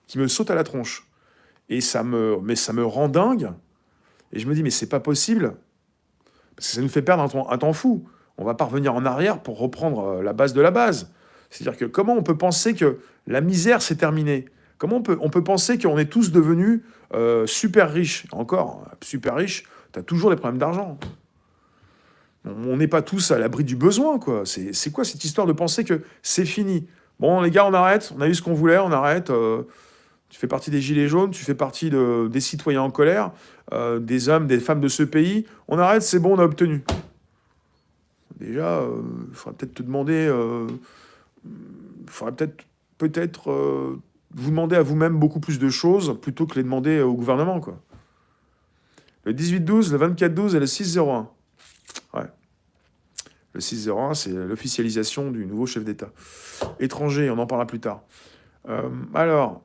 qui me saute à la tronche. Et mais ça me rend dingue. Et je me dis, mais c'est pas possible. Parce que ça nous fait perdre un temps fou. On va pas revenir en arrière pour reprendre la base de la base. C'est-à-dire que comment on peut penser que la misère s'est terminée? Comment on peut penser qu'on est tous devenus super riches? Encore, super riches, tu as toujours des problèmes d'argent. On n'est pas tous à l'abri du besoin, quoi. C'est quoi cette histoire de penser que c'est fini? Bon, les gars, on arrête. On a eu ce qu'on voulait, on arrête. Tu fais partie des gilets jaunes, tu fais partie des citoyens en colère, des hommes, des femmes de ce pays. On arrête, c'est bon, on a obtenu. Déjà, il faudrait peut-être te demander, il faudrait peut-être vous demander à vous-même beaucoup plus de choses plutôt que les demander au gouvernement, quoi. Le 18-12, le 24-12 et le 6-01. Ouais. Le 6-01, c'est l'officialisation du nouveau chef d'État. Étranger, on en parlera plus tard. Alors,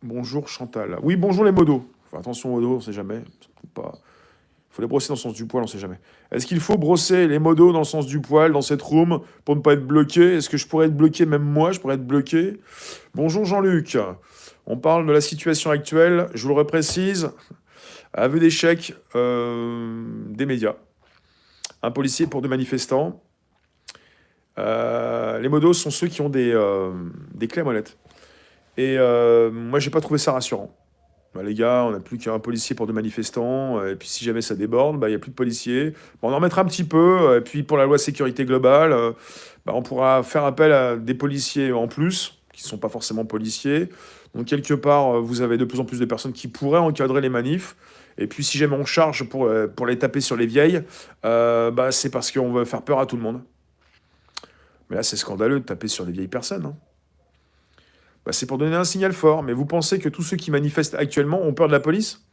bonjour Chantal. Oui, bonjour les modos. Enfin, attention aux modos, on ne sait jamais. Il faut les brosser dans le sens du poil, on ne sait jamais. Est-ce qu'il faut brosser les modos dans le sens du poil, dans cette room, pour ne pas être bloqué? Est-ce que je pourrais être bloqué, même moi, je pourrais être bloqué? Bonjour Jean-Luc. On parle de la situation actuelle, je vous le reprécise. Aveu d'échec des médias. Un policier pour 2 manifestants. Les modos sont ceux qui ont des clés à molette. Et moi, j'ai pas trouvé ça rassurant. Bah, les gars, on n'a plus qu'un policier pour 2 manifestants. Et puis si jamais ça déborde, bah, il n'y a plus de policiers. Bon, on en remettra un petit peu. Et puis pour la loi sécurité globale, bah, on pourra faire appel à des policiers en plus, qui ne sont pas forcément policiers. Donc quelque part, vous avez de plus en plus de personnes qui pourraient encadrer les manifs. Et puis si jamais on charge pour les taper sur les vieilles, bah, c'est parce qu'on veut faire peur à tout le monde. Mais là, c'est scandaleux de taper sur les vieilles personnes, hein. Bah, c'est pour donner un signal fort. Mais vous pensez que tous ceux qui manifestent actuellement ont peur de la police?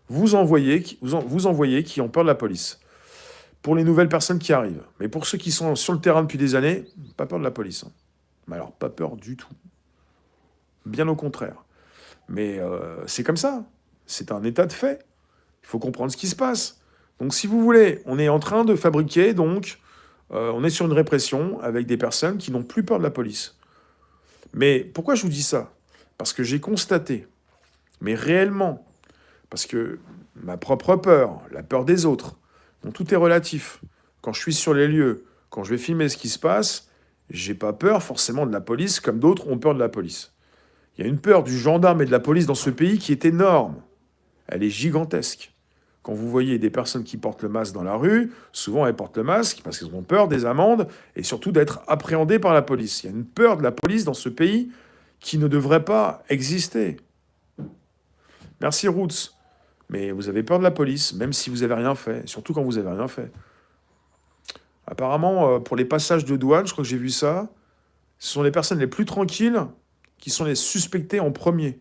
Vous envoyez qui ont peur de la police. Pour les nouvelles personnes qui arrivent. Mais pour ceux qui sont sur le terrain depuis des années, pas peur de la police, hein. Mais alors, pas peur du tout. Bien au contraire. Mais c'est comme ça. C'est un état de fait. Il faut comprendre ce qui se passe. Donc si vous voulez, on est en train de fabriquer, donc, on est sur une répression avec des personnes qui n'ont plus peur de la police. Mais pourquoi je vous dis ça? Parce que j'ai constaté, mais réellement, parce que ma propre peur, la peur des autres, donc tout est relatif. Quand je suis sur les lieux, quand je vais filmer ce qui se passe, j'ai pas peur forcément de la police comme d'autres ont peur de la police. Il y a une peur du gendarme et de la police dans ce pays qui est énorme. Elle est gigantesque. Quand vous voyez des personnes qui portent le masque dans la rue, souvent elles portent le masque parce qu'elles ont peur des amendes et surtout d'être appréhendées par la police. Il y a une peur de la police dans ce pays qui ne devrait pas exister. Merci Roots. Mais vous avez peur de la police, même si vous n'avez rien fait, surtout quand vous n'avez rien fait. Apparemment, pour les passages de douane, je crois que j'ai vu ça, ce sont les personnes les plus tranquilles qui sont les suspectées en premier.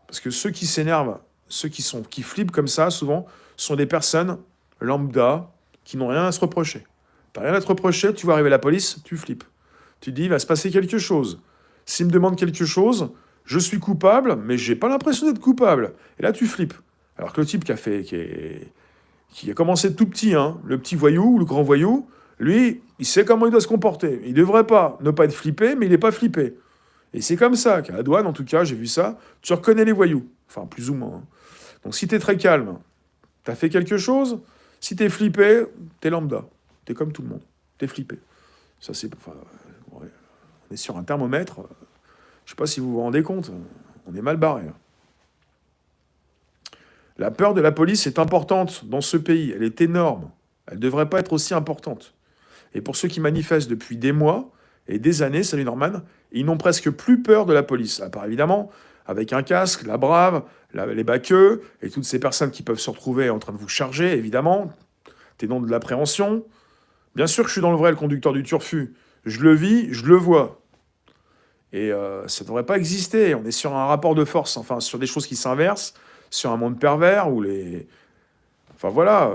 Parce que ceux qui s'énervent, ceux qui flippent comme ça, souvent, sont des personnes lambda qui n'ont rien à se reprocher. T'as rien à te reprocher, tu vas arriver à la police, tu flippes. Tu te dis, il va se passer quelque chose. S'il me demande quelque chose, je suis coupable, mais j'ai pas l'impression d'être coupable. Et là, tu flippes. Alors que le type qui a commencé tout petit, hein, le petit voyou ou le grand voyou, lui, il sait comment il doit se comporter. Il devrait pas ne pas être flippé, mais il n'est pas flippé. Et c'est comme ça qu'à la douane, en tout cas, j'ai vu ça, tu reconnais les voyous. Enfin, plus ou moins, hein. Donc si t'es très calme, t'as fait quelque chose. Si t'es flippé, t'es lambda. T'es comme tout le monde. T'es flippé. Ça, c'est... Enfin, ouais, on est sur un thermomètre. Je sais pas si vous vous rendez compte. On est mal barré. La peur de la police est importante dans ce pays. Elle est énorme. Elle ne devrait pas être aussi importante. Et pour ceux qui manifestent depuis des mois et des années, salut Norman, ils n'ont presque plus peur de la police. À part évidemment, avec un casque, la brave, les baqueux, et toutes ces personnes qui peuvent se retrouver en train de vous charger, évidemment. T'es dans de l'appréhension. Bien sûr que je suis dans le vrai, le conducteur du turfu. Je le vis, je le vois. Et ça ne devrait pas exister. On est sur un rapport de force, enfin, sur des choses qui s'inversent, sur un monde pervers où les... Enfin voilà,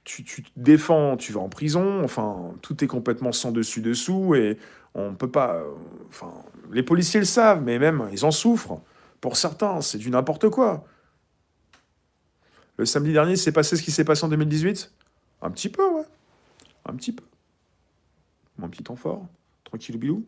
tu te défends, tu vas en prison, enfin, tout est complètement sans dessus-dessous et on peut pas... enfin, les policiers le savent, mais même, ils en souffrent. Pour certains, c'est du n'importe quoi. Le samedi dernier, c'est passé ce qui s'est passé en 2018? Un petit peu, ouais. Un petit peu. Un petit temps fort. Tranquille bilou.